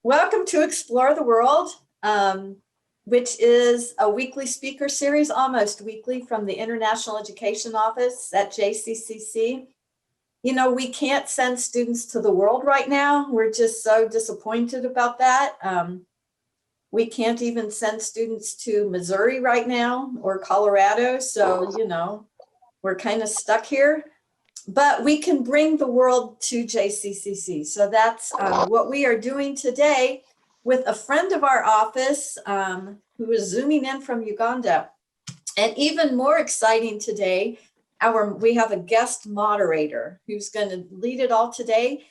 Welcome to Explore the World, which is a weekly speaker series, almost weekly, from the International Education Office at JCCC. You know, we can't send students to the world right now. We're just so disappointed about that. We can't even send students to Missouri right now or Colorado. So, you know, we're kind of stuck here. But we can bring the world to JCCC. So that's what we are doing today with a friend of our office who is zooming in from Uganda. And even more exciting today, we have a guest moderator who's going to lead it all today.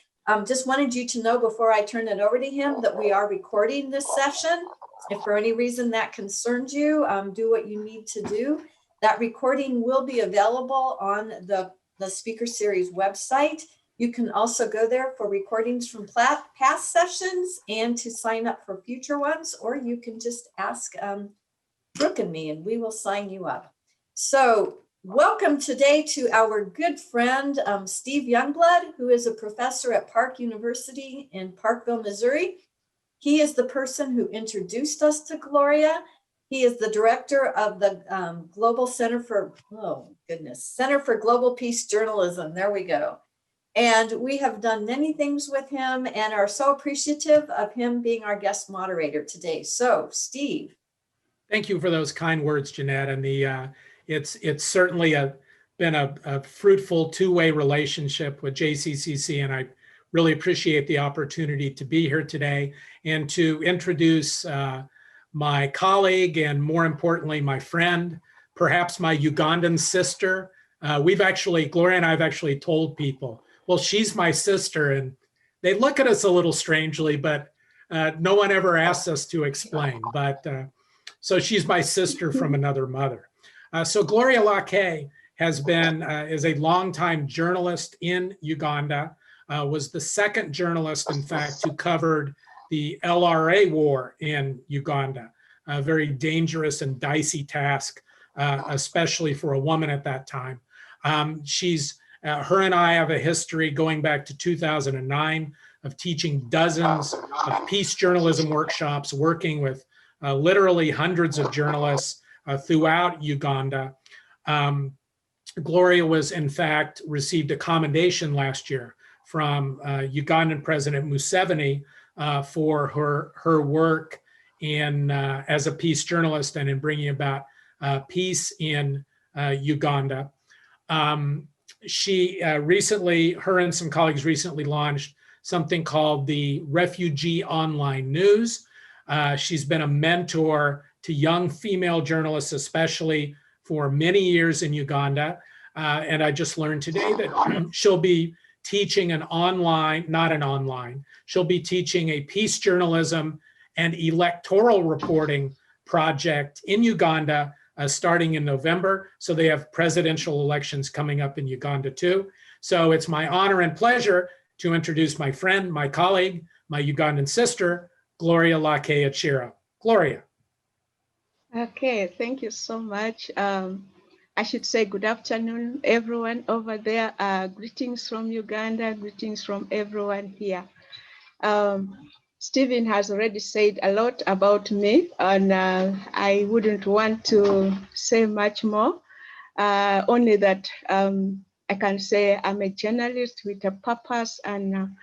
Just wanted you to know before I turn it over to him that we are recording this session. If for any reason that concerns you, do what you need to do. That recording will be available on the Speaker Series website. You can also go there for recordings from past sessions and to sign up for future ones, or you can just ask Brooke and me and we will sign you up. So welcome today to our good friend, Steve Youngblood, who is a professor at Park University in Parkville, Missouri. He is the person who introduced us to Gloria. He is the director of the Global Center for, Center for Global Peace Journalism. There we go. And we have done many things with him and are so appreciative of him being our guest moderator today. So, Steve. Thank you for those kind words, Jeanette. And it's certainly been a fruitful two-way relationship with JCCC, and I really appreciate the opportunity to be here today and to introduce my colleague and, more importantly, my friend, perhaps my Ugandan sister. Gloria and I have actually told people, well, she's my sister, and they look at us a little strangely, but no one ever asks us to explain. So she's my sister from another mother. So Gloria Lake is a longtime journalist in Uganda, was the second journalist, in fact, who covered the LRA war in Uganda, a very dangerous and dicey task, especially for a woman at that time. Her and I have a history going back to 2009 of teaching dozens of peace journalism workshops, working with literally hundreds of journalists throughout Uganda. Gloria was, in fact, received a commendation last year from Ugandan President Museveni for her work as a peace journalist and in bringing about peace in Uganda. Her and some colleagues recently launched something called the Refugee Online News. She's been a mentor to young female journalists, especially for many years in Uganda. And I just learned today that she'll be teaching she'll be teaching a peace journalism and electoral reporting project in Uganda starting in November. So they have presidential elections coming up in Uganda too. So it's my honor and pleasure to introduce my friend, my colleague, my Ugandan sister, Gloria Lake Achiro. Gloria. Okay, thank you so much. I should say good afternoon, everyone over there. Greetings from Uganda, greetings from everyone here. Stephen has already said a lot about me, and I wouldn't want to say much more, only that I can say I'm a journalist with a purpose, and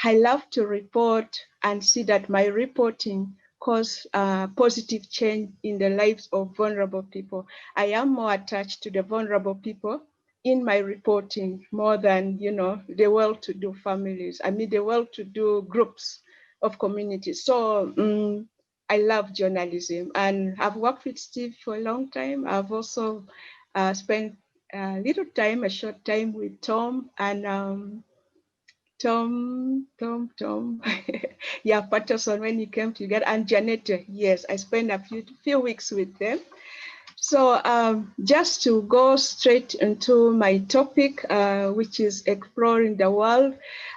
I love to report and see that my reporting cause positive change in the lives of vulnerable people. I am more attached to the vulnerable people in my reporting more than, the well-to-do families. I mean, the well-to-do groups of communities. So I love journalism, and I've worked with Steve for a long time. I've also spent a short time with Tom, and Tom, yeah, Patterson when he came to Uganda, and Janette, yes, I spent a few weeks with them. So just to go straight into my topic, which is exploring the world,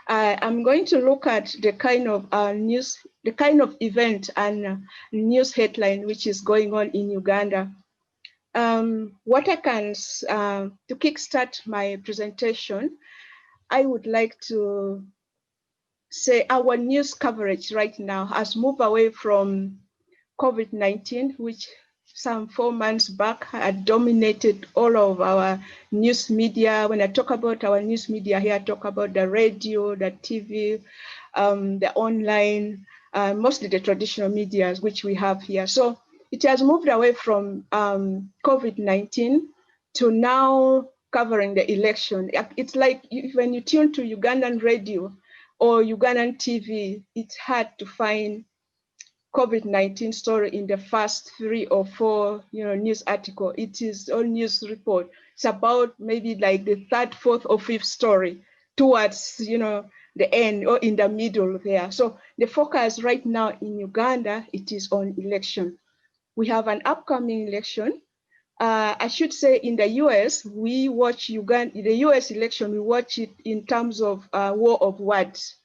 I'm going to look at the kind of event and news headline which is going on in Uganda. What I can, to kickstart my presentation, I would like to say our news coverage right now has moved away from COVID-19, which some 4 months back had dominated all of our news media. When I talk about our news media here, I talk about the radio, the TV, the online, mostly the traditional media which we have here. So it has moved away from COVID-19 to now covering the election. It's like when you tune to Ugandan radio or Ugandan TV, it's hard to find COVID-19 story in the first 3 or 4, news article. It is all news report. It's about maybe like the 3rd, 4th, or 5th story towards, the end or in the middle there. So the focus right now in Uganda, it is on election. We have an upcoming election. I should say in the US, we watch the US election, we watch it in terms of war of words.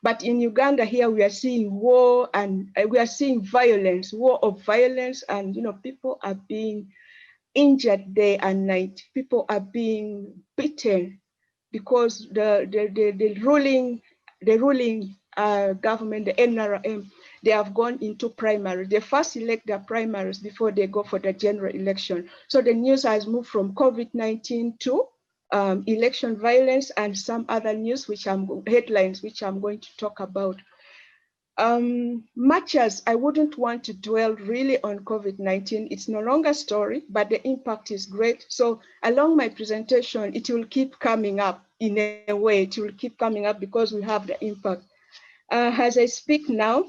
But in Uganda here, we are seeing war and we are seeing violence, war of violence, and people are being injured day and night. People are being beaten because the ruling government, the NRM, they have gone into primary. They first elect their primaries before they go for the general election. So the news has moved from COVID-19 to election violence and some other news, headlines, which I'm going to talk about. Much as I wouldn't want to dwell really on COVID-19, it's no longer a story, but the impact is great. So along my presentation, it will keep coming up in a way. It will keep coming up because we have the impact. As I speak now,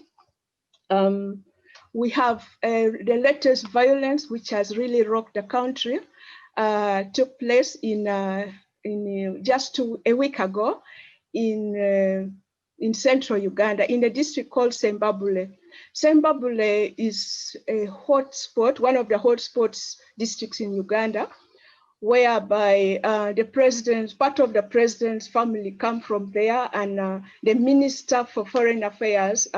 we have the latest violence, which has really rocked the country, took place in just a week ago in central Uganda, in a district called Sembabule. Sembabule is a hotspot, one of the hotspots districts in Uganda, whereby part of the president's family come from there, and the Minister for Foreign Affairs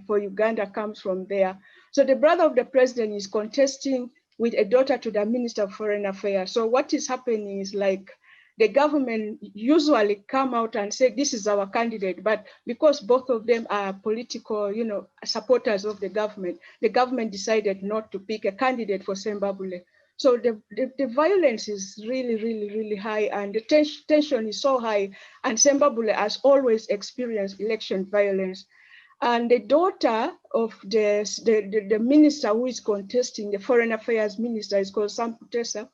for Uganda comes from there. So the brother of the president is contesting with a daughter to the Minister of Foreign Affairs. So what is happening is like the government usually come out and say, this is our candidate, but because both of them are political, supporters of the government decided not to pick a candidate for Sembabule. So the violence is really, really, really high, and the tension is so high, and Sembabule has always experienced election violence. And the daughter of the minister who is contesting, the foreign affairs minister, is called Sam Kutesa.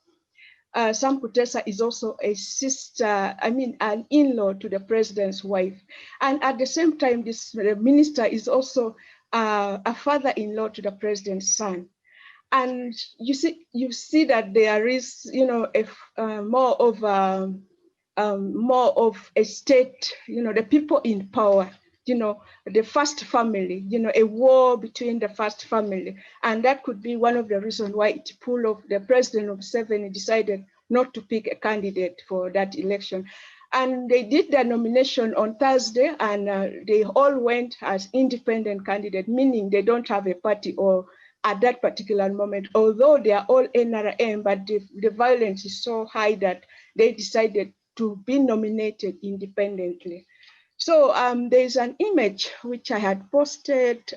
Sam Kutesa is also a sister, an in-law to the president's wife. And at the same time, the minister is also a father-in-law to the president's son. And you see that there is, more of a state, the people in power, the first family, a war between the first family. And that could be one of the reasons why the president of Museveni decided not to pick a candidate for that election. And they did their nomination on Thursday, and they all went as independent candidates, meaning they don't have a party or at that particular moment, although they are all NRM, but the violence is so high that they decided to be nominated independently. So there's an image which I had posted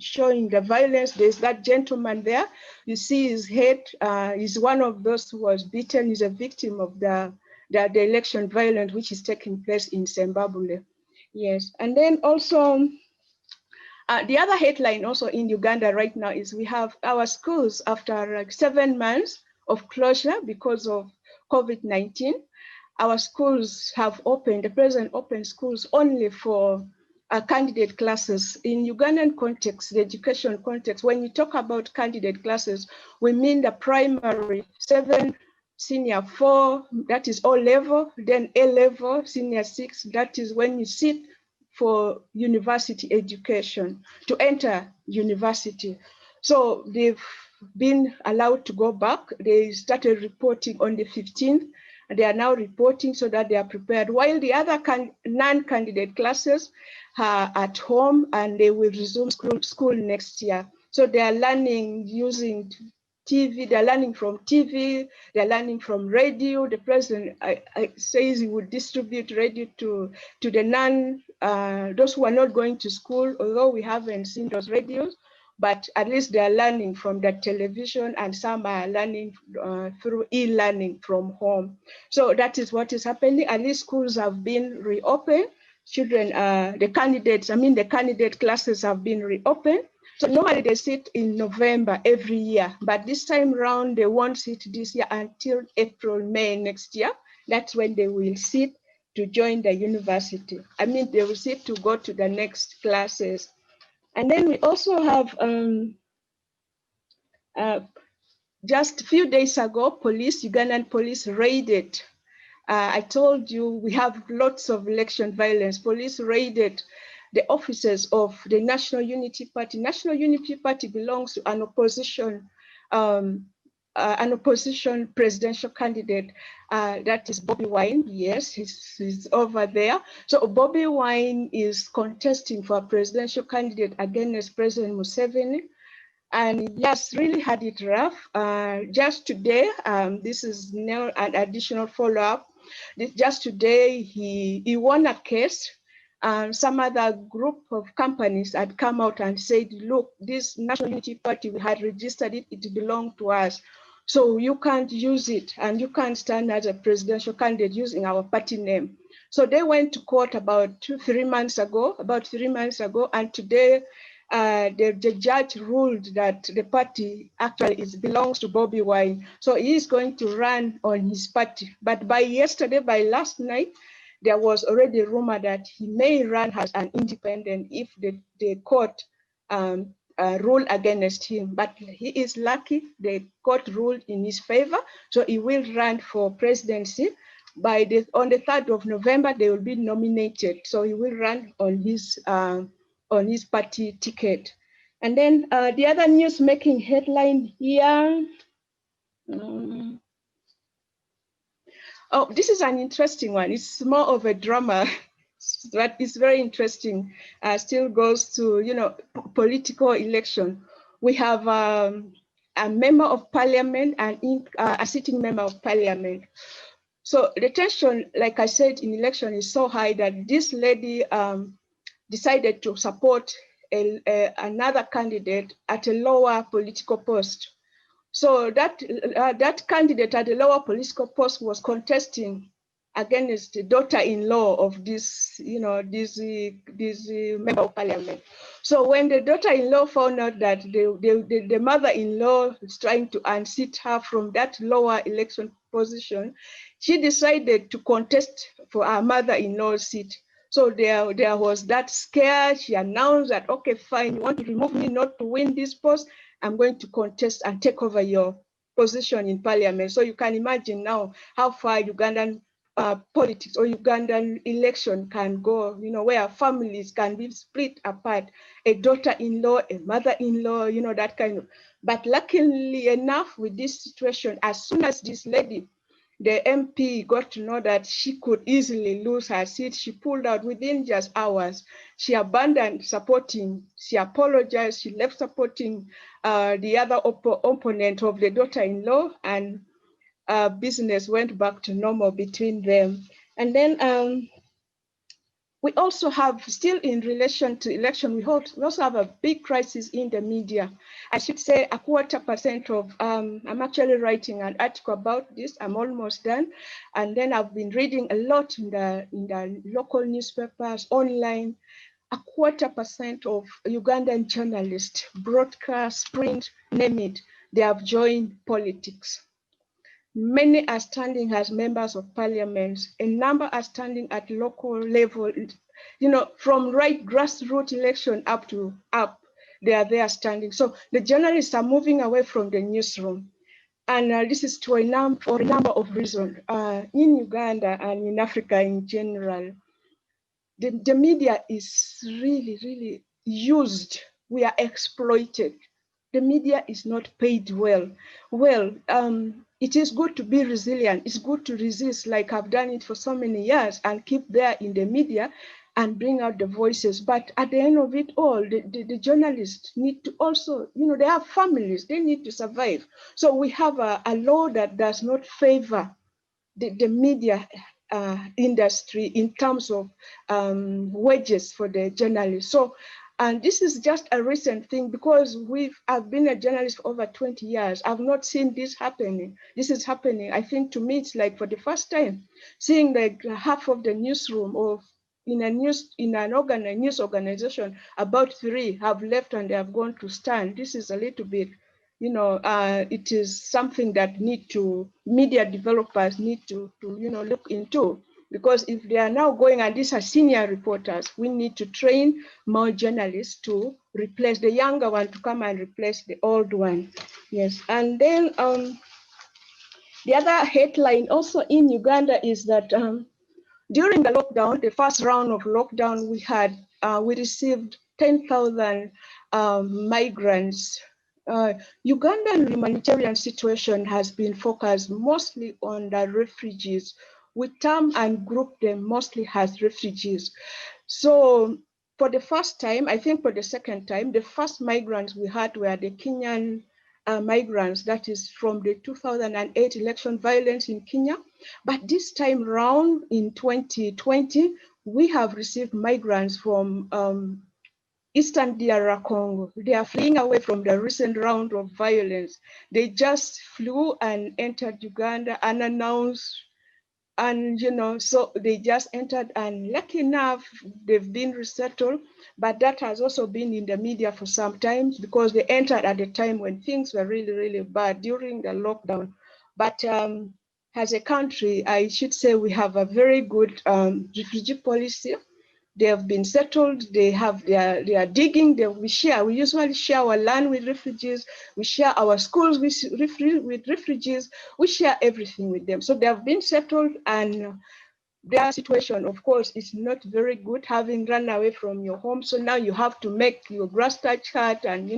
showing the violence. There's that gentleman there. You see his head. He's one of those who was beaten. He's a victim of the election violence which is taking place in Sembabule. Yes, and then also, the other headline also in Uganda right now is we have our schools after like 7 months of closure because of COVID-19. Our schools have opened, the president opened schools only for candidate classes. In Ugandan context, the education context, when we talk about candidate classes, we mean the primary 7, senior 4, that is O level, then A level, senior 6, that is when you sit for university education, to enter university. So they've been allowed to go back. They started reporting on the 15th. They are now reporting so that they are prepared, while the other non-candidate classes are at home and they will resume school next year. So they are learning using TV, they're learning from TV, they're learning from radio. The president says he would distribute radio to the those who are not going to school, although we haven't seen those radios, but at least they're learning from the television, and some are learning through e-learning from home. So that is what is happening. At least schools have been reopened. Children, the candidate classes have been reopened. So normally they sit in November every year, but this time around they won't sit this year until April, May next year. That's when they will sit to join the university. They will sit to go to the next classes. And then we also have, just a few days ago, Ugandan police raided. I told you we have lots of election violence. Police raided the offices of the National Unity Party. National Unity Party belongs to an opposition presidential candidate. That is Bobi Wine. Yes, he's over there. So Bobi Wine is contesting for a presidential candidate against President Museveni. And yes, really had it rough. Just today, this is now an additional follow-up. Just today, he won a case. Some other group of companies had come out and said, look, this National Unity Party, we had registered it, it belonged to us. So you can't use it, and you can't stand as a presidential candidate using our party name. So they went to court about 3 months ago, and today the judge ruled that the party actually belongs to Bobi Wine. So he is going to run on his party. But by last night, there was already a rumor that he may run as an independent if the court rule against him. But he is lucky the court ruled in his favor, so he will run for presidency. On the 3rd of November, they will be nominated. So he will run on his party ticket. And then the other news making headline here. Oh, this is an interesting one. It's more of a drama, but it's very interesting. Still goes to, political election. We have a member of parliament and a sitting member of parliament. So the tension, like I said, in election is so high that this lady decided to support another candidate at a lower political post. So that candidate at the lower political post was contesting against the daughter-in-law of this member of parliament. So when the daughter-in-law found out that the mother-in-law is trying to unseat her from that lower election position, she decided to contest for her mother-in-law's seat. So there was that scare. She announced that, okay, fine, you want to remove me not to win this post, I'm going to contest and take over your position in parliament. So you can imagine now how far Ugandan politics or Ugandan election can go, where families can be split apart, a daughter-in-law, a mother-in-law, that kind of. But luckily enough with this situation, as soon as this lady, the MP, got to know that she could easily lose her seat, she pulled out within just hours. She abandoned supporting, she apologized, she left supporting the other opponent of the daughter-in-law, and business went back to normal between them. And then we also have, still in relation to election, we also have a big crisis in the media. I should say 25% of, I'm actually writing an article about this, I'm almost done. And then I've been reading a lot in the local newspapers, online. 25% of Ugandan journalists, broadcast, print, name it, they have joined politics. Many are standing as members of parliament. A number are standing at local level, from right grassroots election up, they are there standing. So the journalists are moving away from the newsroom. And this is for a number of reasons. In Uganda and in Africa in general, the media is really, really used. We are exploited. The media is not paid well. It is good to be resilient. It's good to resist, like I've done it for so many years, and keep there in the media and bring out the voices. But at the end of it all, the journalists need to also, they have families, they need to survive. So we have a law that does not favor the media industry in terms of wages for the journalists. So, and this is just a recent thing because I've been a journalist for over 20 years. I've not seen this happening. This is happening. I think to me, it's like for the first time, seeing like half of the newsroom of in a news organization, about 3 have left and they have gone to stand. This is a little bit, it is something that media developers need to look into, because if they are now going, and these are senior reporters, we need to train more journalists to replace the younger one, to come and replace the old one. Yes, and then the other headline also in Uganda is that during the lockdown, the first round of lockdown, we received 10,000 migrants. Ugandan humanitarian situation has been focused mostly on the refugees. We term and group them mostly as refugees. So for the first time, I think for the second time, the first migrants we had were the Kenyan migrants, that is from the 2008 election violence in Kenya. But this time round in 2020, we have received migrants from Eastern DR Congo. They are fleeing away from the recent round of violence. They just flew and entered Uganda unannounced. And, so they just entered, and lucky enough, they've been resettled. But that has also been in the media for some time because they entered at a time when things were really, really bad during the lockdown. But as a country, I should say we have a very good refugee policy. They have been settled. They are digging. We usually share our land with refugees. We share our schools with refugees. We share everything with them. So they have been settled, and their situation, of course, is not very good, having run away from your home. So now you have to make your grass thatch hut, and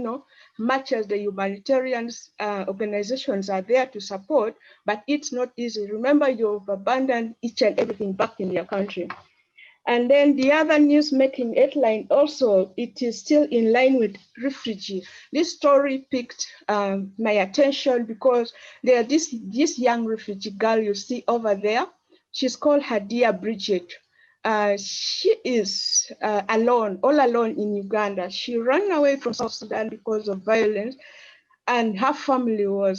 much as the humanitarian organizations are there to support, but it's not easy. Remember, you've abandoned each and everything back in your country. And then the other news making headline also, it is still in line with refugee. This story piqued my attention because there this young refugee girl you see over there. She's called Hadia Bridget. She is all alone in Uganda. She ran away from South Sudan because of violence, and her family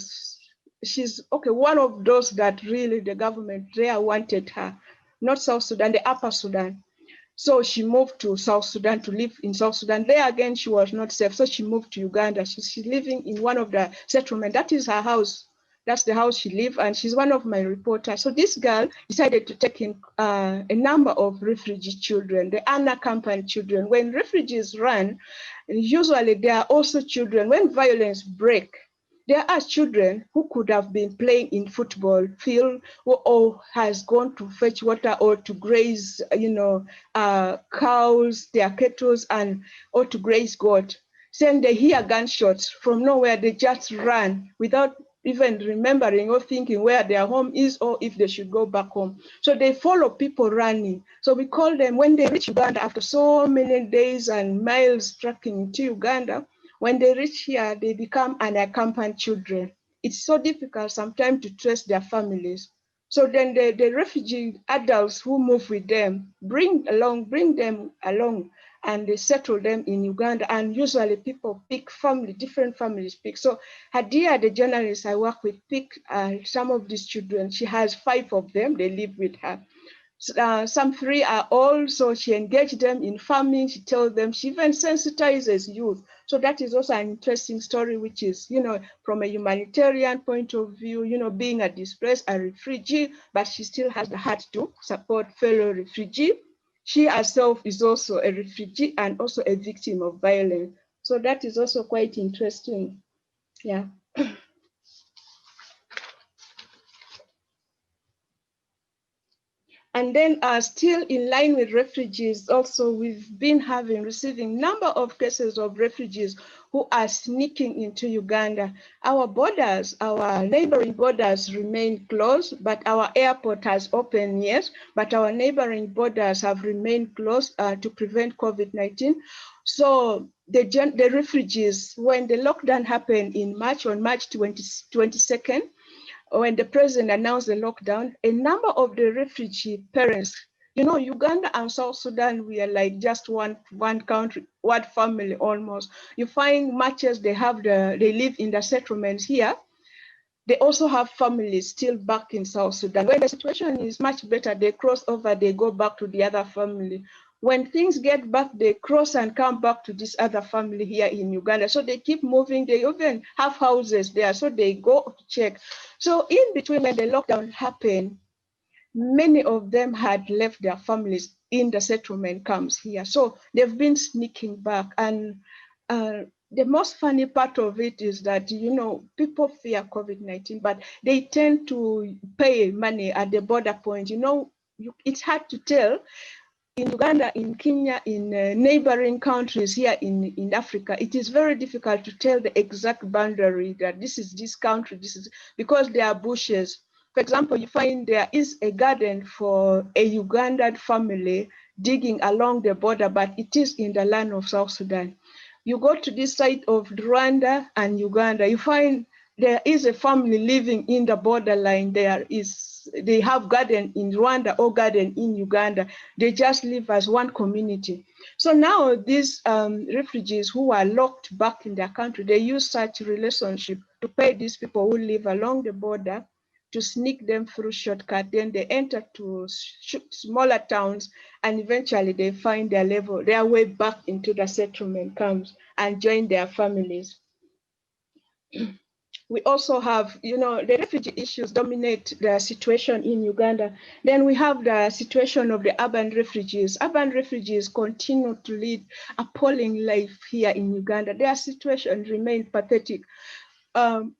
she's one of those that really the government there wanted her. Not South Sudan, the Upper Sudan. So she moved to South Sudan to live in South Sudan. There again, she was not safe. So she moved to Uganda. She's living in one of the settlements. That is her house. That's the house she lives. And she's one of my reporters. So this girl decided to take in a number of refugee children, the unaccompanied children. When refugees run, usually there are also children. When violence breaks, there are children who could have been playing in football field or has gone to fetch water or to graze, cows, their cattle, or to graze goat. Then they hear gunshots from nowhere. They just run without even remembering or thinking where their home is or if they should go back home. So they follow people running. So we call them, when they reach Uganda after so many days and miles trekking into Uganda, when they reach here, they become unaccompanied children. It's so difficult sometimes to trace their families. So then the refugee adults who move with them bring them along, and they settle them in Uganda. And usually people pick different families pick. So Hadia, the journalist I work with, pick some of these children. She has 5 of them. They live with her. Some 3 are old, so she engaged them in farming. She tells them, she even sensitizes youth. So that is also an interesting story, which is, from a humanitarian point of view, being a displaced, a refugee, but she still has the heart to support fellow refugee. She herself is also a refugee and also a victim of violence. So that is also quite interesting. Yeah. And then still in line with refugees, also we've been receiving number of cases of refugees who are sneaking into Uganda. Our borders, our neighboring borders remain closed, but our airport has opened, yes, but our neighboring borders have remained closed to prevent COVID-19. So the refugees, when the lockdown happened in March, on March 22nd, when the president announced the lockdown, a number of the refugee parents, you know, Uganda and South Sudan, we are like just one country, one family almost. You find much as they live in the settlements here, they also have families still back in South Sudan. When the situation is much better, they cross over, they go back to the other family. When things get back, they cross and come back to this other family here in Uganda. So they keep moving. They even have houses there, so they go to check. So in between, when the lockdown happened, many of them had left their families in the settlement camps here. So they've been sneaking back. And the most funny part of it is that, you know, people fear COVID-19, but they tend to pay money at the border point. You know, it's hard to tell. In Uganda, in Kenya, in neighboring countries here in Africa, it is very difficult to tell the exact boundary that this is this country, this is, because there are bushes. For example, you find there is a garden for a Ugandan family digging along the border, but it is in the land of South Sudan. You go to this side of Rwanda and Uganda, you find there is a family living in the borderline. They have garden in Rwanda or garden in Uganda. They just live as one community. So now these refugees who are locked back in their country, they use such relationship to pay these people who live along the border to sneak them through shortcut. Then they enter to smaller towns, and eventually they find their way back into the settlement camps and join their families. We also have, you know, the refugee issues dominate the situation in Uganda. Then we have the situation of the urban refugees. Urban refugees continue to lead appalling life here in Uganda. Their situation remains pathetic.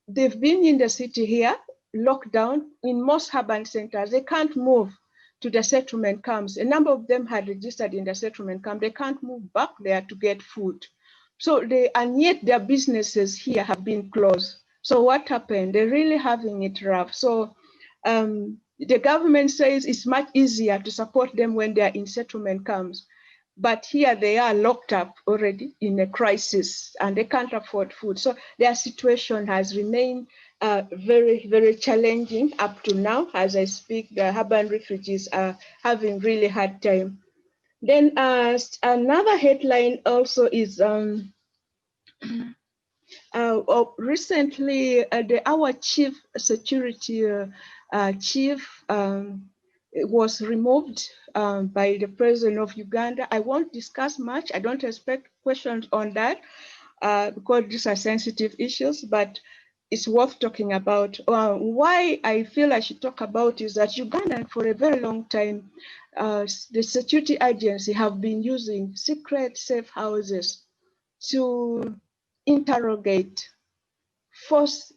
They've been in the city here, locked down in most urban centers. They can't move to the settlement camps. A number of them had registered in the settlement camp. They can't move back there to get food. So and yet their businesses here have been closed. So what happened? They're really having it rough. So the government says it's much easier to support them when they're in settlement camps. But here they are locked up already in a crisis and they can't afford food. So their situation has remained very, very challenging up to now. As I speak, the urban refugees are having really hard time. Then another headline also is recently, our chief security chief was removed by the president of Uganda. I won't discuss much. I don't expect questions on that because these are sensitive issues, but it's worth talking about. Why I feel I should talk about is that Uganda, for a very long time, the security agency have been using secret safe houses to interrogate, force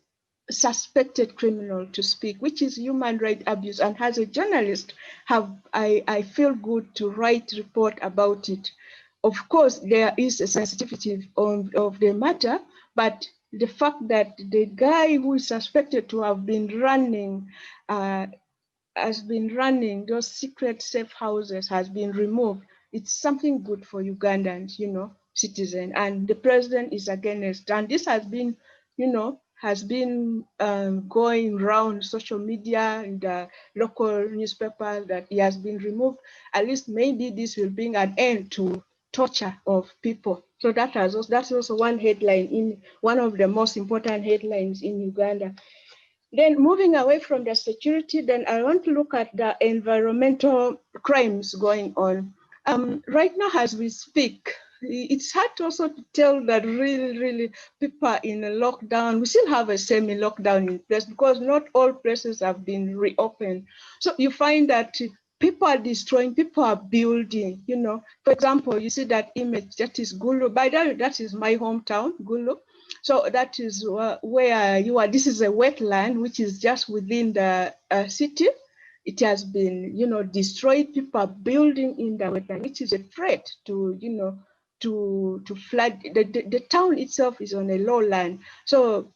suspected criminal to speak, which is human rights abuse. And as a journalist, I feel good to write report about it. Of course, there is a sensitivity of the matter, but the fact that the guy who is suspected to have been running those secret safe houses has been removed. It's something good for Ugandans, you know, citizen, and the president is against. And this has been, you know, going around social media and the local newspapers that he has been removed. At least maybe this will bring an end to torture of people. So that's also one headline, one of the most important headlines in Uganda. Then moving away from the security, then I want to look at the environmental crimes going on. Right now, as we speak, it's hard also to tell that really people are in a lockdown. We still have a semi-lockdown in place because not all places have been reopened. So you find that people are destroying, people are building, you know. For example, you see that image, that is Gulu. By the way, that is my hometown, Gulu. So that is where you are. This is a wetland, which is just within the city. it has been, destroyed. People are building in the wetland, which is a threat to, to flood. The town itself is on a lowland. So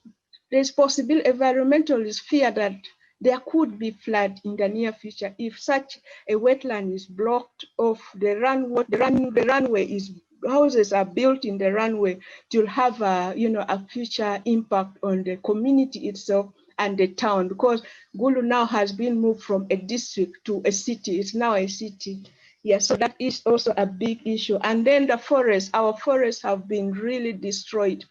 there's possible environmentalists fear that there could be flood in the near future if such a wetland is blocked off. The runway is, houses are built in the runway, to have a future impact on the community itself and the town, because Gulu now has been moved from a district to a city. It's now a city. Yes, so that is also a big issue. And then the forests, our forests have been really destroyed.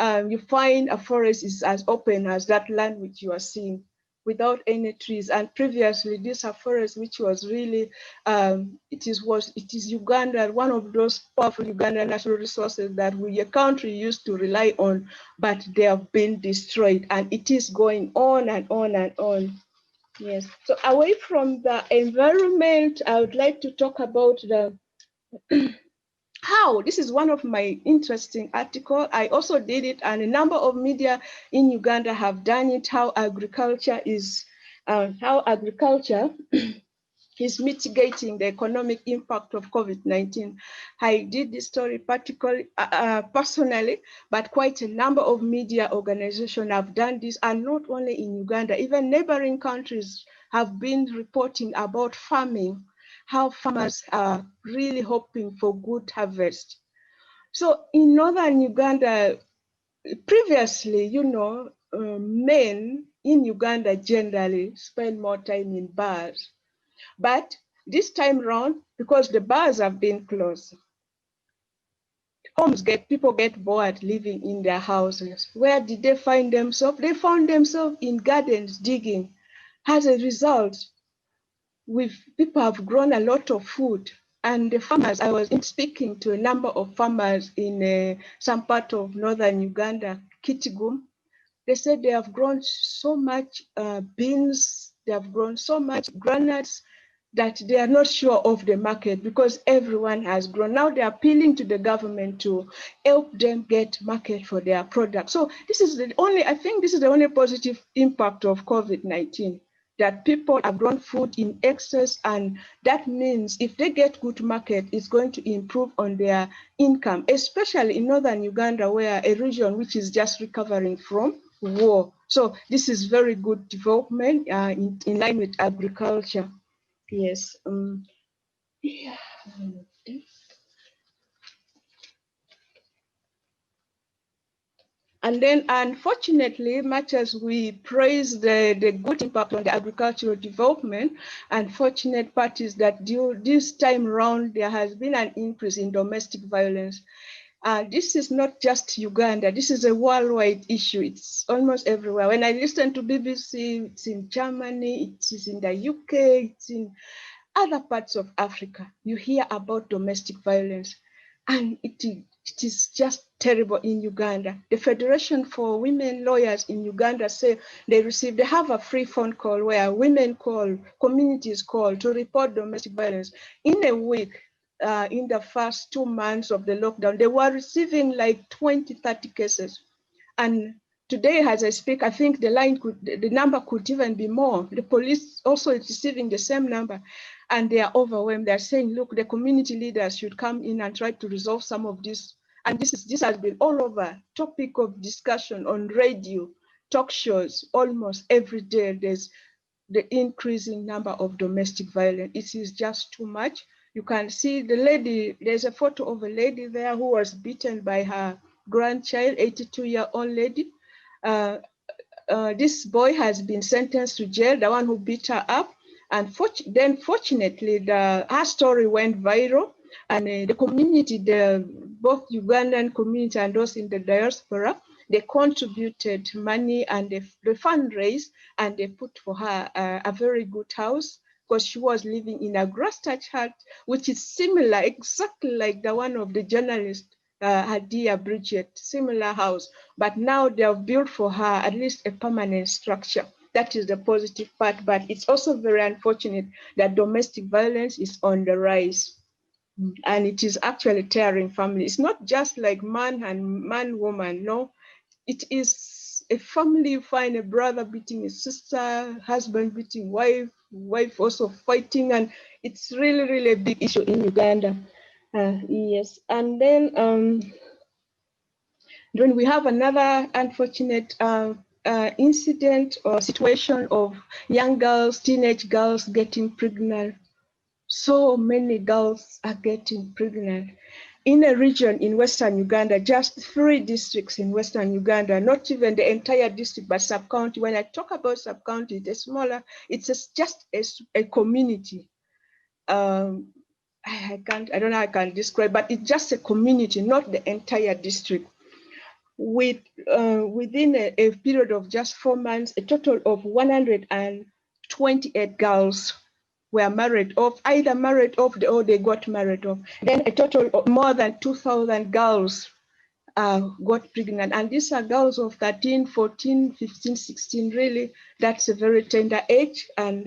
You find a forest is as open as that land which you are seeing, without any trees. And previously, this a forest which was really, it is Uganda, one of those powerful Uganda natural resources that a country used to rely on, but they have been destroyed, and it is going on and on and on. Yes. So away from the environment, I would like to talk about the how. This is one of my interesting articles. I also did it, and a number of media in Uganda have done it. How agriculture is mitigating the economic impact of COVID-19. I did this story particularly personally, but quite a number of media organizations have done this, and not only in Uganda, even neighboring countries have been reporting about farming, how farmers are really hoping for good harvest. So in northern Uganda, previously, men in Uganda generally spend more time in bars. But this time around, because the bars have been closed, people get bored living in their houses. Where did they find themselves? They found themselves in gardens digging. As a result, people have grown a lot of food. And the farmers, I was speaking to a number of farmers in some part of northern Uganda, Kitgum. They said they have grown so much beans, they have grown so much granules, that they are not sure of the market, because everyone has grown. Now they are appealing to the government to help them get market for their products. So I think this is the only positive impact of COVID-19, that people have grown food in excess, and that means if they get good market, it's going to improve on their income, especially in northern Uganda, where a region which is just recovering from war. So this is very good development in line with agriculture. Yes. Yeah. And then, unfortunately, much as we praise the good impact on the agricultural development, unfortunate part is that this time around, there has been an increase in domestic violence. This is not just Uganda. This is a worldwide issue. It's almost everywhere. When I listen to BBC, it's in Germany, it is in the UK, it's in other parts of Africa. You hear about domestic violence, and it is just terrible in Uganda. The Federation for Women Lawyers in Uganda say they have a free phone call where communities call to report domestic violence. In a week, in the first 2 months of the lockdown, they were receiving like 20, 30 cases. And today, as I speak, I think the number could even be more. The police also is receiving the same number, and they are overwhelmed. They're saying, look, the community leaders should come in and try to resolve some of this. And this has been all over, topic of discussion on radio, talk shows, almost every day. There's the increasing number of domestic violence. It is just too much. You can see the lady, there's a photo of a lady there who was beaten by her grandchild, 82-year-old lady. This boy has been sentenced to jail, the one who beat her up. And then fortunately, her story went viral, and the community, both Ugandan community and those in the diaspora, they contributed money and they fundraised, and they put for her a very good house, because she was living in a grass thatch hut, which is similar, exactly like the one of the journalist Hadia Bridget, similar house. But now they have built for her at least a permanent structure. That is the positive part, but it's also very unfortunate that domestic violence is on the rise. And it is actually tearing families. It's not just like man, woman, no. It is a family, you find a brother beating his sister, husband beating wife, wife also fighting, and it's really, really a big issue in Uganda. Yes, and then we have another unfortunate incident or situation of young girls, teenage girls getting pregnant. So many girls are getting pregnant. In a region in Western Uganda, just 3 districts in Western Uganda, not even the entire district, but sub-county. When I talk about sub-county, it's smaller, it's just a community. I don't know how I can describe, but it's just a community, not the entire district. Within a period of just 4 months, a total of 128 girls were married off, either married off or they got married off. Then a total of more than 2,000 girls got pregnant. And these are girls of 13, 14, 15, 16, really, that's a very tender age. And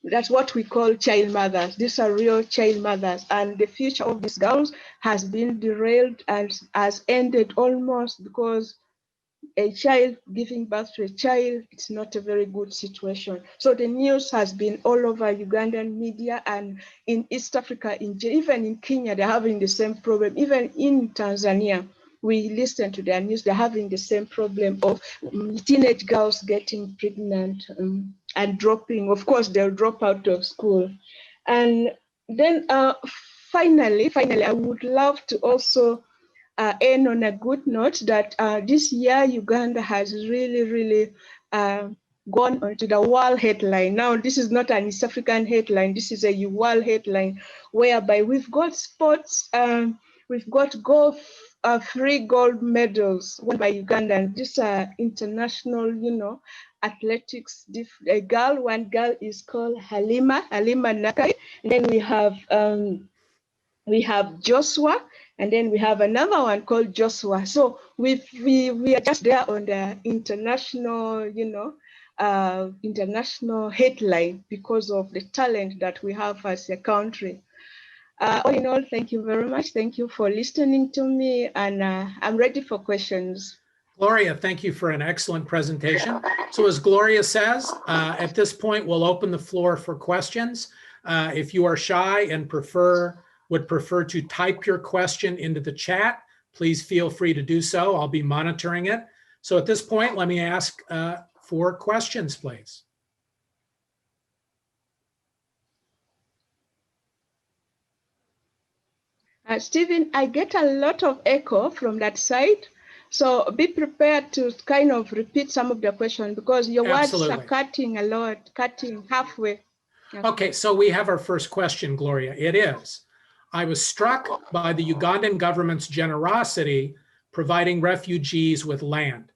that's what we call child mothers. These are real child mothers. And the future of these girls has been derailed and has ended almost, because a child giving birth to a child, it's not a very good situation. So the news has been all over Ugandan media, and in East Africa, even in Kenya, they're having the same problem. Even in Tanzania, we listen to their news, they're having the same problem of teenage girls getting pregnant and dropping. Of course, they'll drop out of school. And then finally, I would love to also end on a good note that this year Uganda has really gone onto the world headline. Now, this is not an East African headline, this is a world headline, whereby we've got sports, we've got golf, 3 gold medals won by Ugandans. These are international, athletics. One girl is called Halima Nakai. And then we have Joshua, and then we have another one called Joshua. So we are just there on the international, international headline because of the talent that we have as a country. All in all, thank you very much. Thank you for listening to me, and I'm ready for questions. Gloria, thank you for an excellent presentation. So as Gloria says, at this point, we'll open the floor for questions. If you are shy and would prefer to type your question into the chat, please feel free to do so. I'll be monitoring it. So at this point, let me ask for questions, please. Stephen, I get a lot of echo from that side. So be prepared to kind of repeat some of the questions, because your Absolutely. words are cutting a lot, cutting halfway. Okay, so we have our first question, Gloria. It is, I was struck by the Ugandan government's generosity providing refugees with land.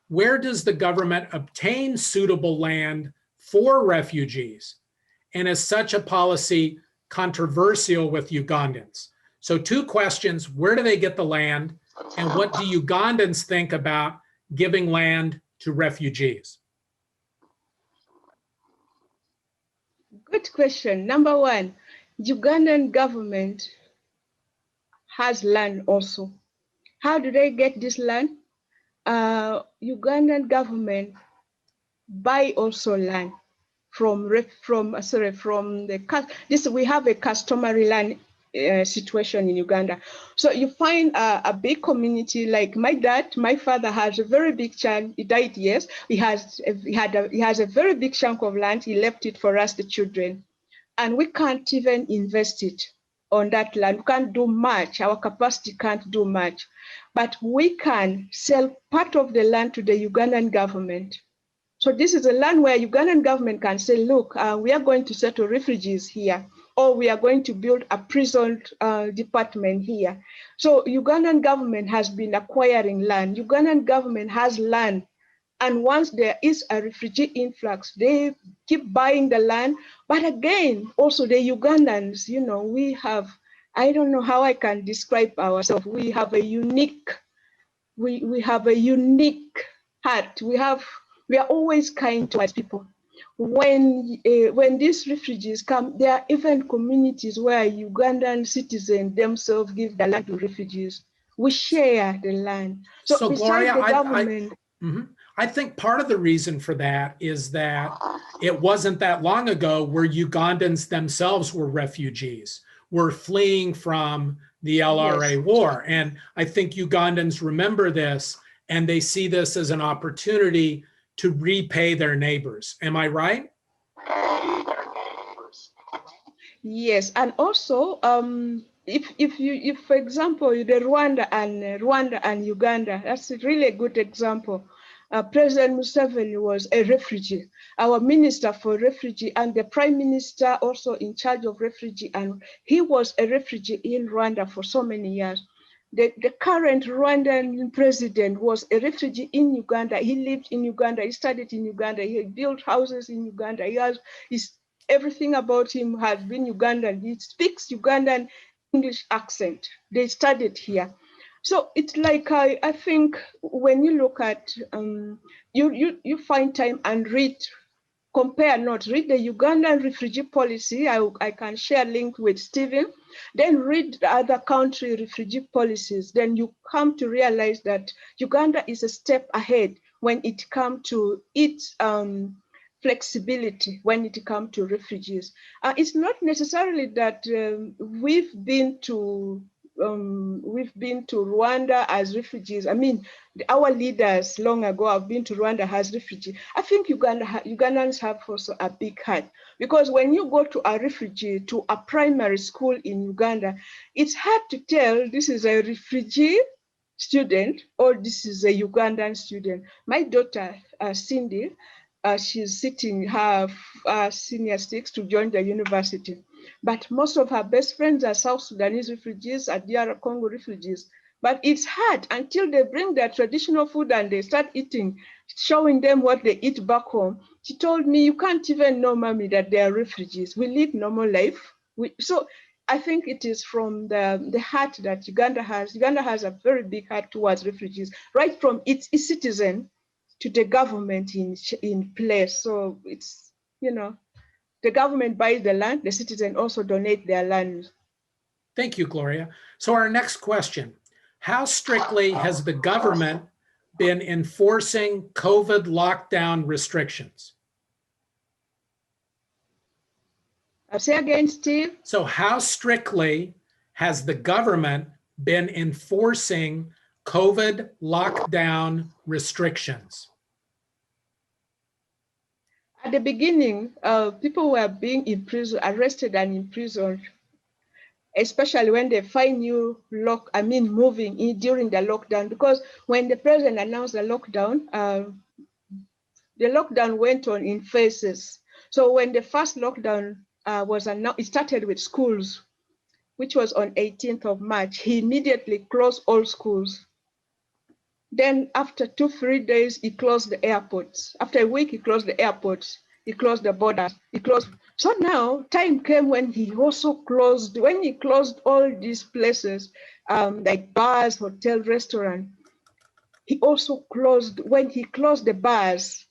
Where does the government obtain suitable land for refugees? And is such a policy controversial with Ugandans? So 2 questions, where do they get the land? And what do Ugandans think about giving land to refugees? Good question. Number 1, Ugandan government has land also. How do they get this land? Ugandan government buy also land from this. We have a customary land situation in Uganda. So you find a big community, like my father has a very big chunk. He died, yes. He has a very big chunk of land. He left it for us, the children, and we can't even invest it on that land. We can't do much. Our capacity can't do much, but we can sell part of the land to the Ugandan government. So this is a land where Ugandan government can say, look, we are going to settle refugees here, or we are going to build a prison department here. So Ugandan government has been acquiring land. Ugandan government has land. And once there is a refugee influx, they keep buying the land. But again, also the Ugandans, we have, I don't know how I can describe ourselves. We have a unique, we have a unique heart. We are always kind towards people. When these refugees come, there are even communities where Ugandan citizens themselves give the land to refugees. We share the land. So Gloria, the government, I think part of the reason for that is that it wasn't that long ago where Ugandans themselves were refugees, were fleeing from the LRA war. And I think Ugandans remember this and they see this as an opportunity to repay their neighbors. Am I right? Yes, and also if for example the Rwanda and Uganda, that's a really good example. President Museveni was a refugee, our minister for refugee, and the prime minister also in charge of refugee, and he was a refugee in Rwanda for so many years. The current Rwandan president was a refugee in Uganda. He lived in Uganda, he studied in Uganda, he built houses in Uganda. Everything about him has been Ugandan. He speaks Ugandan English accent. They studied here. So it's like, I think when you look at, you find time and read the Ugandan refugee policy. I can share a link with Stephen. Then read the other country refugee policies. Then you come to realize that Uganda is a step ahead when it comes to its flexibility when it comes to refugees. It's not necessarily that we've been to Rwanda as refugees. I mean, our leaders long ago have been to Rwanda as refugees. I think Ugandans have also a big heart, because when you go to a refugee to a primary school in Uganda, it's hard to tell this is a refugee student or this is a Ugandan student. My daughter, Cindy, she's sitting her senior six to join the university. But most of her best friends are South Sudanese refugees, are DR Congo refugees. But it's hard until they bring their traditional food and they start eating, showing them what they eat back home. She told me, you can't even know, mommy, that they are refugees. We live normal life. So I think it is from the heart that Uganda has. Uganda has a very big heart towards refugees, right from its citizen to the government in place. So it's, the government buys the land, the citizen also donate their land. Thank you, Gloria. So our next question, how strictly has the government been enforcing COVID lockdown restrictions? Say again, Steve. So how strictly has the government been enforcing COVID lockdown restrictions? At the beginning, people were being arrested and imprisoned, especially when they find you moving in during the lockdown. Because when the president announced the lockdown went on in phases. So when the first lockdown was announced, it started with schools, which was on 18th of March. He immediately closed all schools. Then after 2-3 days, he closed the airports. After a week, he closed the airports. He closed the borders. So now time came when he also closed, all these places, like bars, hotel, restaurant. He also closed, when he closed the bars,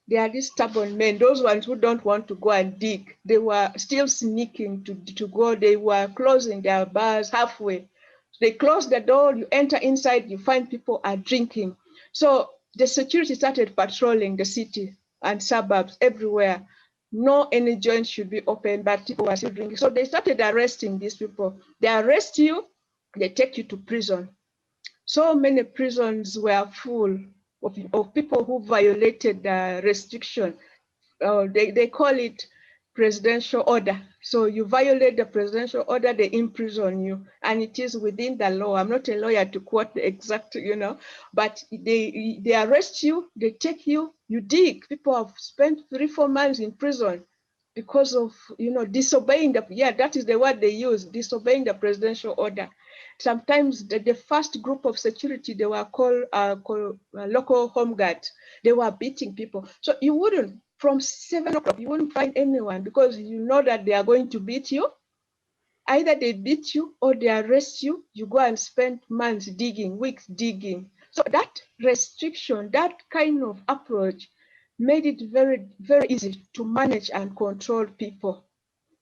there are these stubborn men, those ones who don't want to go and dig. They were still sneaking to go. They were closing their bars halfway. They close the door, you enter inside, you find people are drinking. So the security started patrolling the city and suburbs everywhere. No any joints should be open, but people were still drinking. So they started arresting these people. They arrest you, they take you to prison. So many prisons were full of people who violated the restriction. They call it presidential order. So you violate the presidential order, they imprison you, and it is within the law. I'm not a lawyer to quote the exact, but they arrest you, they take you, you dig. People have spent 3-4 months in prison because of, disobeying that is the word they use, disobeying the presidential order. Sometimes the first group of security, they were called local home guards. They were beating people. So you wouldn't, from 7 o'clock, you wouldn't find anyone because you know that they are going to beat you. Either they beat you or they arrest you. You go and spend months digging, weeks digging. So that restriction, that kind of approach made it very, very easy to manage and control people.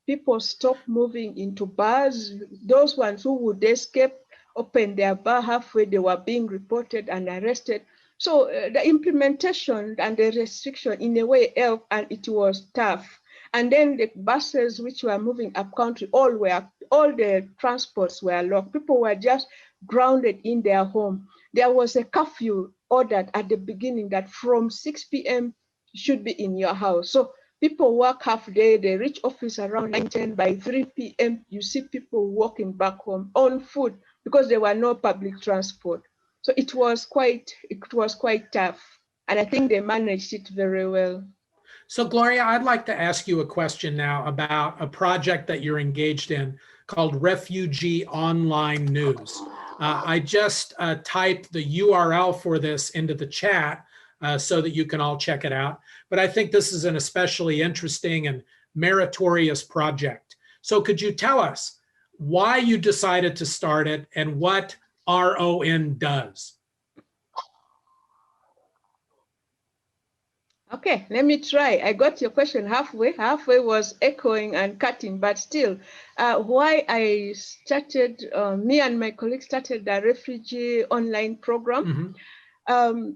People stopped moving into bars. Those ones who would escape, open their bar halfway, they were being reported and arrested. So the implementation and the restriction in a way helped, and it was tough. And then the buses which were moving up country, all the transports were locked. People were just grounded in their home. There was a curfew ordered at the beginning that from 6 p.m. you should be in your house. So people work half day, they reach office around 9, 10. By 3 p.m. you see people walking back home on foot because there were no public transport. So it was quite tough. And I think they managed it very well. So Gloria, I'd like to ask you a question now about a project that you're engaged in called Refugee Online News. I just typed the URL for this into the chat so that you can all check it out. But I think this is an especially interesting and meritorious project. So could you tell us why you decided to start it and what RON does? Okay, let me try. I got your question halfway. Halfway was echoing and cutting, but still, why I started, me and my colleagues started the refugee online program. Mm-hmm.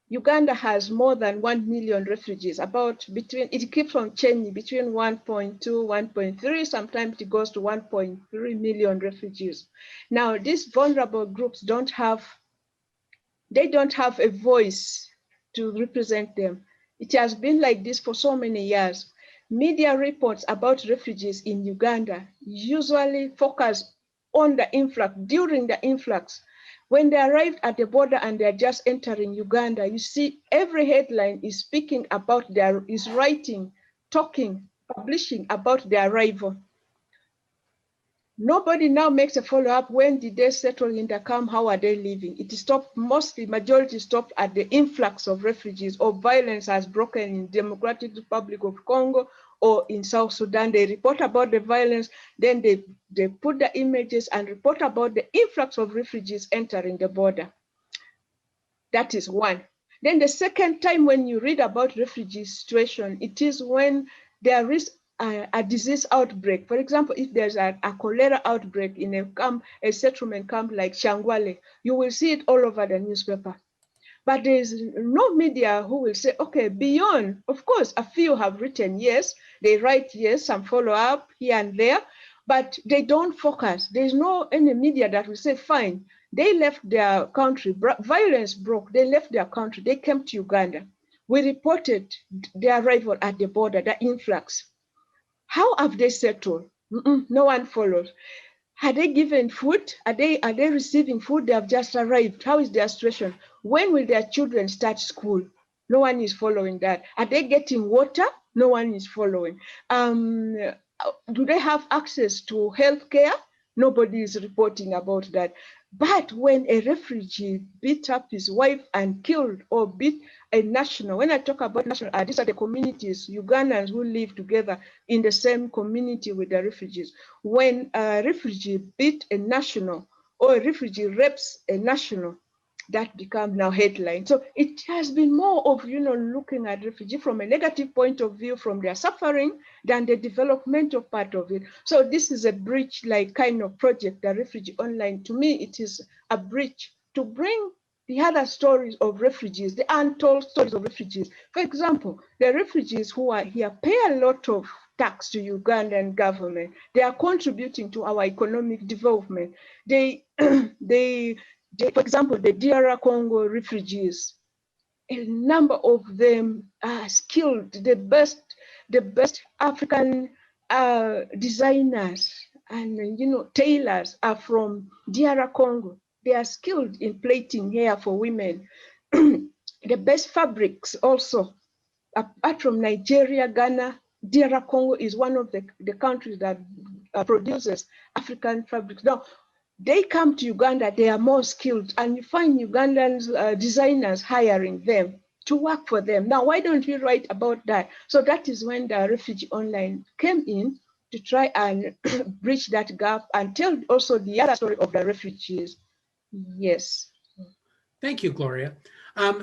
Uganda has more than 1 million refugees, it keeps on changing between 1.2, 1.3, sometimes it goes to 1.3 million refugees. Now, these vulnerable groups don't have a voice to represent them. It has been like this for so many years. Media reports about refugees in Uganda usually focus on the influx, during the influx. When they arrived at the border and they're just entering Uganda, you see every headline is speaking about is writing, talking, publishing about their arrival. Nobody now makes a follow-up. When did they settle in the camp? How are they living? It stopped, majority stopped at the influx of refugees, or violence has broken in Democratic Republic of Congo or in South Sudan. They report about the violence, then they put the images and report about the influx of refugees entering the border. That is one. Then the second time when you read about refugee situation, it is when there is a disease outbreak. For example, if there's a cholera outbreak in a camp, a settlement camp like Shangwale, you will see it all over the newspaper. But there's no media who will say, okay, beyond, of course, a few have written yes, they write yes, some follow up here and there, but they don't focus. There's no any media that will say, fine, they left their country, violence broke, they left their country, they came to Uganda. We reported their arrival at the border, the influx. How have they settled? No one follows. Are they given food? Are they receiving food? They have just arrived. How is their situation? When will their children start school? No one is following that. Are they getting water? No one is following. Do they have access to health care? Nobody is reporting about that. But when a refugee beat up his wife and killed or beat a national, when I talk about national, these are the communities, Ugandans who live together in the same community with the refugees. When a refugee beat a national or a refugee rapes a national, that becomes now headline. So it has been more of, looking at refugee from a negative point of view, from their suffering, than the developmental part of it. So this is a bridge like kind of project, the Refugee Online. To me, it is a bridge to bring the other stories of refugees, the untold stories of refugees. For example, the refugees who are here pay a lot of tax to Ugandan government. They are contributing to our economic development. For example, the DR Congo refugees, a number of them are skilled, the best African designers and tailors are from DR Congo. They are skilled in plaiting hair for women. The best fabrics also, apart from Nigeria, Ghana, DR Congo is one of the countries that produces African fabrics. Now, they come to Uganda, they are more skilled, and you find Ugandan designers hiring them to work for them. Now, why don't we write about that? So that is when the Refugee Online came in to try and bridge that gap and tell also the other story of the refugees. Yes. Thank you, Gloria.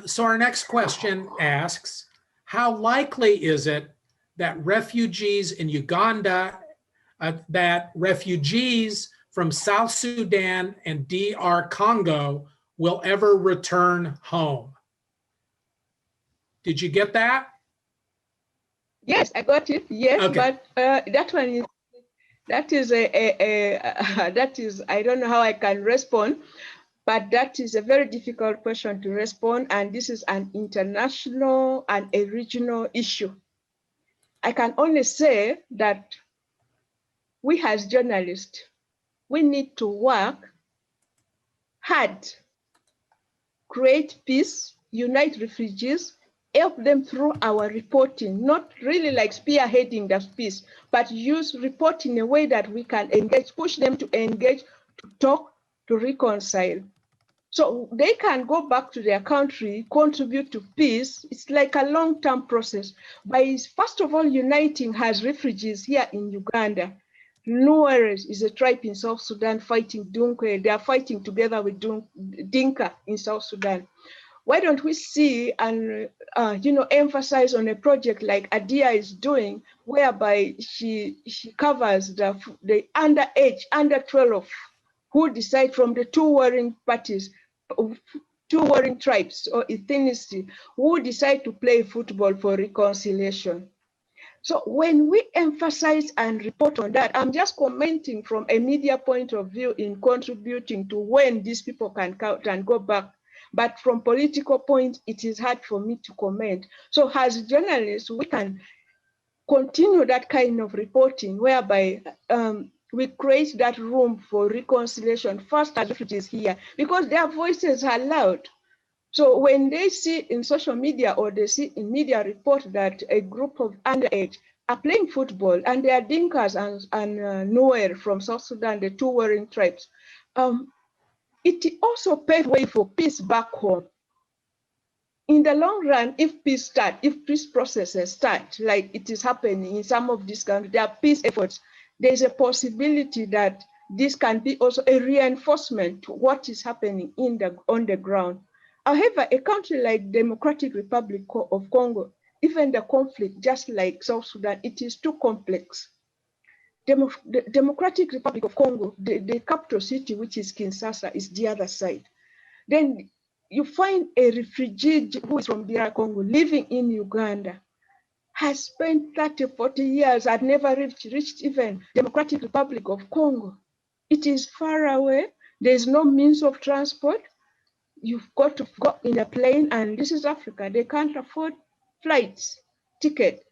So our next question asks, how likely is it that refugees in Uganda, that refugees from South Sudan and DR Congo will ever return home. Did you get that? Yes, I got it. Yes, Okay. but that one is that is I don't know how I can respond, but that is a very difficult question to respond, and this is an international and a regional issue. I can only say that we as journalists, we need to work hard, create peace, unite refugees, help them through our reporting, not really like spearheading the peace, but use reporting in a way that we can engage, push them to engage, to talk, to reconcile. So they can go back to their country, contribute to peace. It's like a long-term process. By first of all uniting as refugees here in Uganda. Nuer is a tribe in South Sudan fighting Dunkwe. They are fighting together with Dinka in South Sudan. Why don't we see and emphasize on a project like Adia is doing, whereby she covers the underage, under 12, who decide from the two warring parties, two warring tribes or ethnicity, who decide to play football for reconciliation. So when we emphasize and report on that, I'm just commenting from a media point of view in contributing to when these people can count and go back. But from political point, it is hard for me to comment. So as journalists, we can continue that kind of reporting whereby we create that room for reconciliation first as refugees here, because their voices are loud. So when they see in social media or they see in media report that a group of underage are playing football and they are Dinkas and Nuer from South Sudan, the two warring tribes, it also paves way for peace back home. In the long run, if peace processes start, like it is happening in some of these countries, there are peace efforts, there is a possibility that this can be also a reinforcement to what is happening on the ground. However, a country like Democratic Republic of Congo, even the conflict, just like South Sudan, it is too complex. The Democratic Republic of Congo, the capital city, which is Kinshasa, is the other side. Then you find a refugee who is from DR Congo living in Uganda, has spent 30, 40 years, had never reached even Democratic Republic of Congo. It is far away. There is no means of transport. You've got to go in a plane, and this is Africa. They can't afford flights, ticket.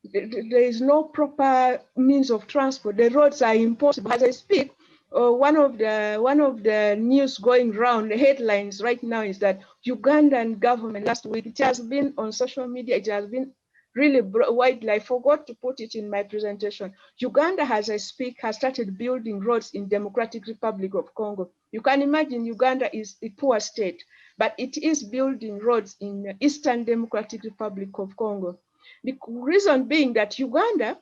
There is no proper means of transport. The roads are impossible. As I speak, one of the news going around, the headlines right now is that Ugandan government last week, it has been on social media, it has been really widely. I forgot to put it in my presentation. Uganda, as I speak, has started building roads in Democratic Republic of Congo. You can imagine Uganda is a poor state, but it is building roads in Eastern Democratic Republic of Congo. The reason being that Uganda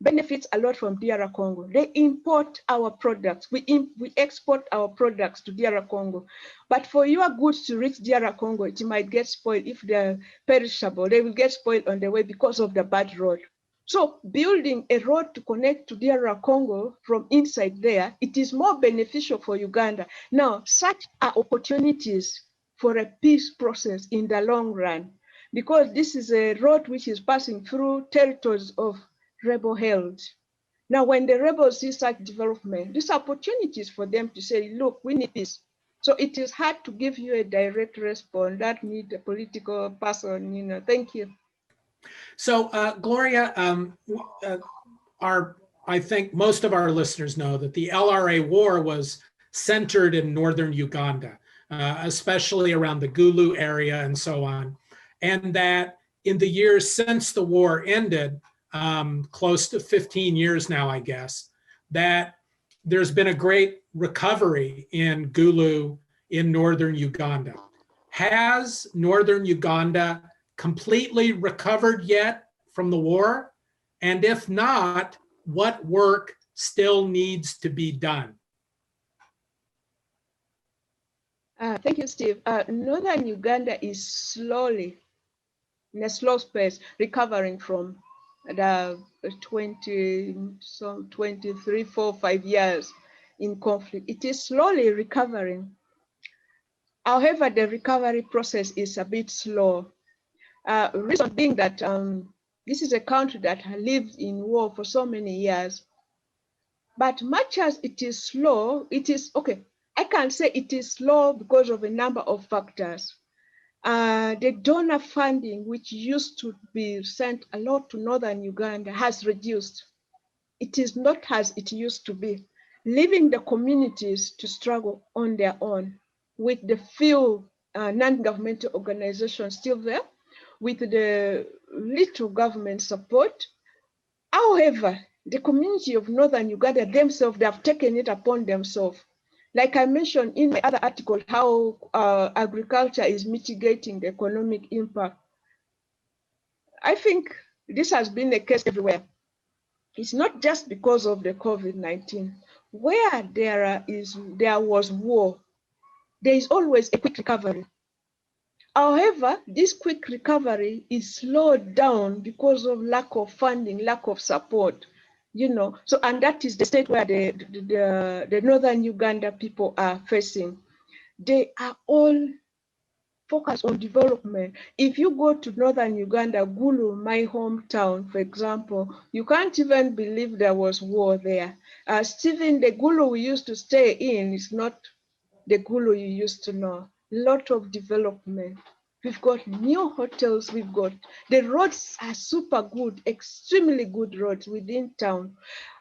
benefits a lot from DR Congo. They import our products. We export our products to DR Congo. But for your goods to reach DR Congo, it might get spoiled. If they're perishable, they will get spoiled on the way because of the bad road. So building a road to connect to DR Congo from inside there, it is more beneficial for Uganda. Now, such are opportunities for a peace process in the long run, because this is a road which is passing through territories of rebel held. Now, when the rebels see such development, these opportunities for them to say, look, we need this. So it is hard to give you a direct response. That needs a political person, Thank you. So Gloria, I think most of our listeners know that the LRA war was centered in northern Uganda, especially around the Gulu area and so on. And that in the years since the war ended, close to 15 years now, I guess, that there's been a great recovery in Gulu in northern Uganda. Has northern Uganda completely recovered yet from the war? And if not, what work still needs to be done? Thank you, Steve. Northern Uganda is slowly, in a slow pace, recovering from the 23, 4, 5 years in conflict. It is slowly recovering. However, the recovery process is a bit slow. Reason being that this is a country that has lived in war for so many years. But much as it is slow, it is, okay, I can say it is slow because of a number of factors. The donor funding, which used to be sent a lot to Northern Uganda, has reduced. It is not as it used to be, leaving the communities to struggle on their own with the few non-governmental organizations still there, with the little government support. However, the community of Northern Uganda themselves, they have taken it upon themselves. Like I mentioned in my other article, how agriculture is mitigating the economic impact. I think this has been the case everywhere. It's not just because of the COVID-19. Where there was war, there is always a quick recovery. However, this quick recovery is slowed down because of lack of funding, lack of support, So, and that is the state where the Northern Uganda people are facing. They are all focused on development. If you go to Northern Uganda, Gulu, my hometown, for example, you can't even believe there was war there. Stephen, the Gulu we used to stay in is not the Gulu you used to know. Lot of development. We've got new hotels, the roads are super good, extremely good roads within town.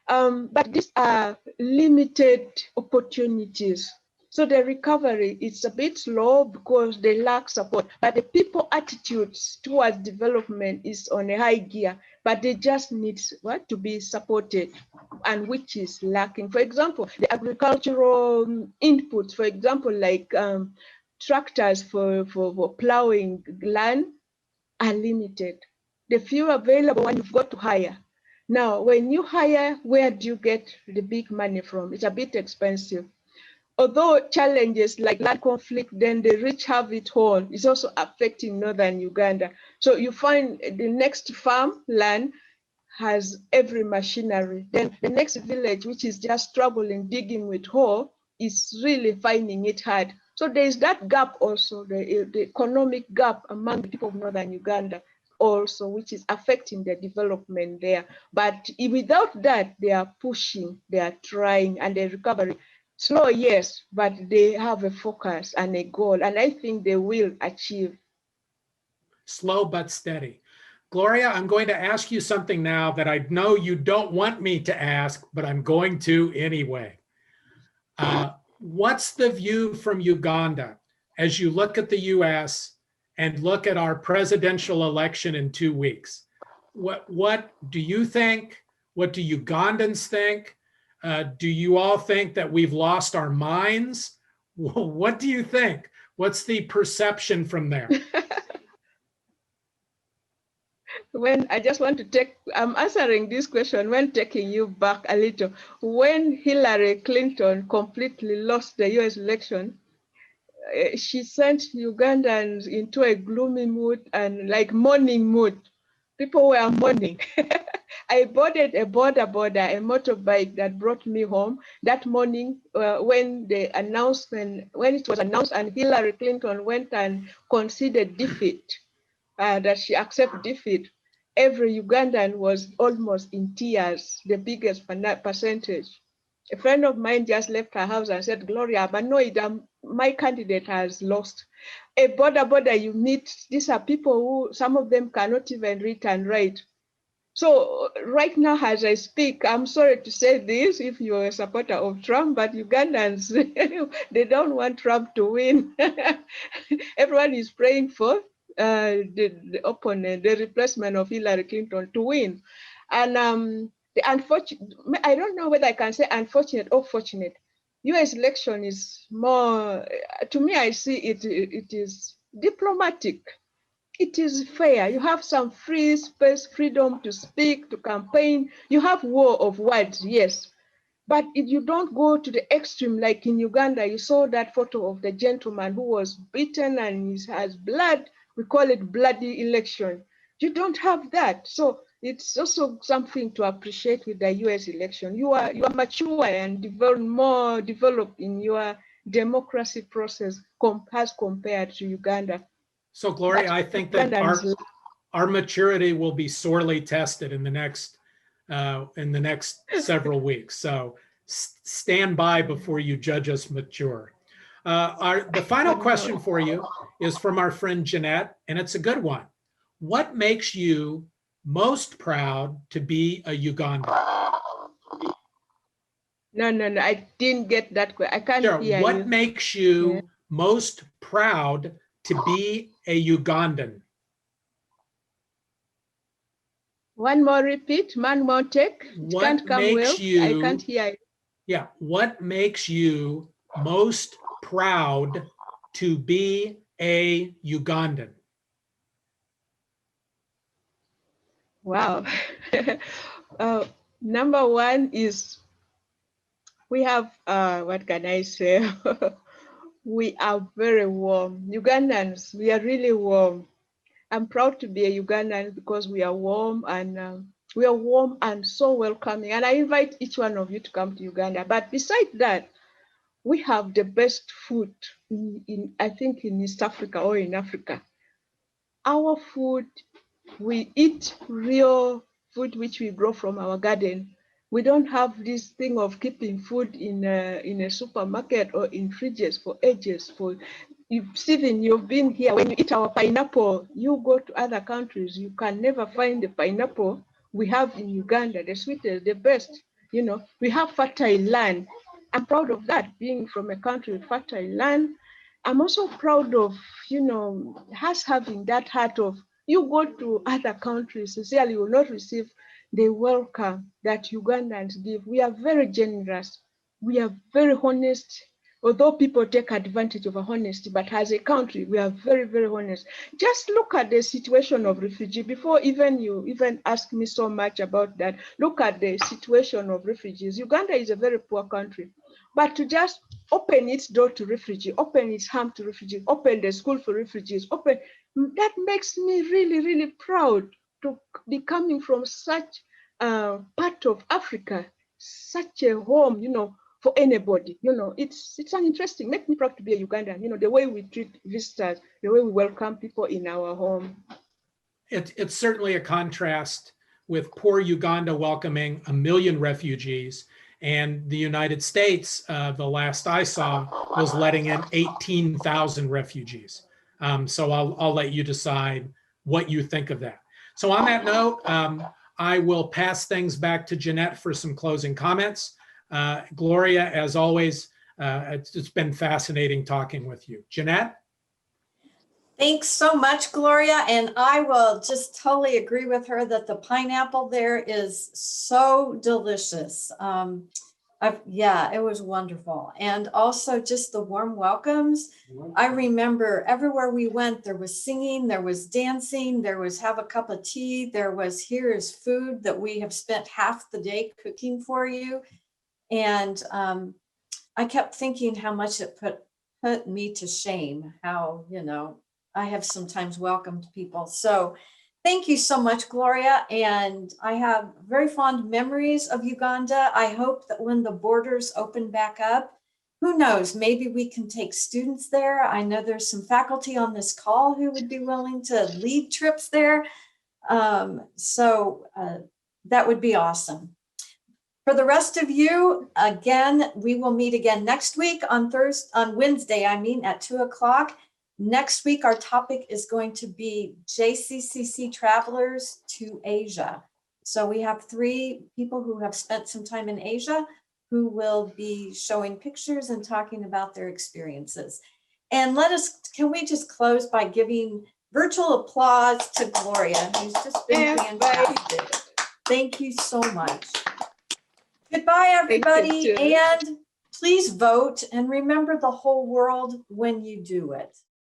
But these are limited opportunities. So the recovery is a bit slow because they lack support, but the people attitudes towards development is on a high gear, but they just need to be supported, and which is lacking. For example, the agricultural inputs, for example, like tractors for plowing land are limited. The few available one you've got to hire. Now, when you hire, where do you get the big money from? It's a bit expensive. Although challenges like land conflict, then the rich have it all, is also affecting Northern Uganda. So you find the next farm land has every machinery. Then the next village, which is just struggling, digging with hoe, is really finding it hard. So there is that gap also, the economic gap among the people of Northern Uganda also, which is affecting the development there. But without that, they are pushing, they are trying, and the recovery, slow, yes, but they have a focus and a goal, and I think they will achieve. Slow but steady. Gloria, I'm going to ask you something now that I know you don't want me to ask, but I'm going to anyway. What's the view from Uganda as you look at the US and look at our presidential election in 2 weeks? What do you think? What do Ugandans think? Do you all think that we've lost our minds? What do you think? What's the perception from there? When I just want to I'm answering this question when taking you back a little. When Hillary Clinton completely lost the US election, she sent Ugandans into a gloomy mood and like mourning mood. People were mourning. I boarded a border, a motorbike that brought me home that morning when it was announced and Hillary Clinton went and conceded defeat, that she accepted defeat. Every Ugandan was almost in tears, the biggest percentage. A friend of mine just left her house and said, Gloria, I'm annoyed, my candidate has lost. A border you meet, these are people who, some of them cannot even read and write. So right now, as I speak, I'm sorry to say this, if you're a supporter of Trump, but Ugandans, they don't want Trump to win. Everyone is praying for the opponent, the replacement of Hillary Clinton to win. And the unfortunate, I don't know whether I can say unfortunate or fortunate. US election is more, to me, I see it is diplomatic. It is fair. You have some free space, freedom to speak, to campaign. You have war of words, yes. But if you don't go to the extreme, like in Uganda, you saw that photo of the gentleman who was beaten and he has blood. We call it bloody election. You don't have that. So it's also something to appreciate with the US election. You are mature and more developed in your democracy process as compared to Uganda. So Gloria, I think that Ugandans our maturity will be sorely tested in the next several weeks. So stand by before you judge us mature. The final question for you is from our friend Jeanette, and it's a good one. What makes you most proud to be a Ugandan? No, I didn't get that question. I can't Sure. hear What you. makes you most proud to be a Ugandan? One more repeat, one more take. It What can't come makes well. you, I can't hear you. Yeah, what makes you most proud to be a Ugandan? Wow. Number one is we have, what can I say? We are very warm. Ugandans, we are really warm. I'm proud to be a Ugandan because we are warm and so welcoming. And I invite each one of you to come to Uganda. But besides that, we have the best food I think in East Africa or in Africa. Our food, we eat real food which we grow from our garden. We don't have this thing of keeping food in a supermarket or in fridges for ages. Stephen, you've been here. When you eat our pineapple, you go to other countries, you can never find the pineapple we have in Uganda, the sweetest, the best. You know, we have fertile land. I'm proud of that, being from a country with fertile land. I'm also proud of, us having that heart of, you go to other countries, sincerely, you will not receive the welcome that Ugandans give. We are very generous. We are very honest. Although people take advantage of our honesty, but as a country, we are very, very honest. Just look at the situation of refugee. Before you even ask me so much about that, look at the situation of refugees. Uganda is a very poor country, but to just open its door to refugee, open its home to refugees, open the school for refugees, that makes me really, really proud to be coming from such a part of Africa, such a home, for anybody. It's an interesting, make me proud to be a Ugandan, the way we treat visitors, the way we welcome people in our home. It's certainly a contrast with poor Uganda welcoming 1 million refugees, and the United States, the last I saw, was letting in 18,000 refugees. So I'll let you decide what you think of that. So on that note, I will pass things back to Jeanette for some closing comments. Gloria, as always, it's been fascinating talking with you. Jeanette? Thanks so much, Gloria. And I will just totally agree with her that the pineapple there is so delicious. Yeah, it was wonderful. And also just the warm welcomes. I remember everywhere we went, there was singing, there was dancing, there was have a cup of tea, there was here is food that we have spent half the day cooking for you. And I kept thinking how much it put me to shame, how, I have sometimes welcomed people. So thank you so much, Gloria. And I have very fond memories of Uganda. I hope that when the borders open back up, who knows, maybe we can take students there. I know there's some faculty on this call who would be willing to lead trips there. So that would be awesome. For the rest of you, again, we will meet again next week on Wednesday, at 2:00. Next week, our topic is going to be JCCC travelers to Asia. So we have 3 people who have spent some time in Asia who will be showing pictures and talking about their experiences. And can we just close by giving virtual applause to Gloria, who's just been fantastic. Thank you so much. Goodbye, everybody. And please vote and remember the whole world when you do it.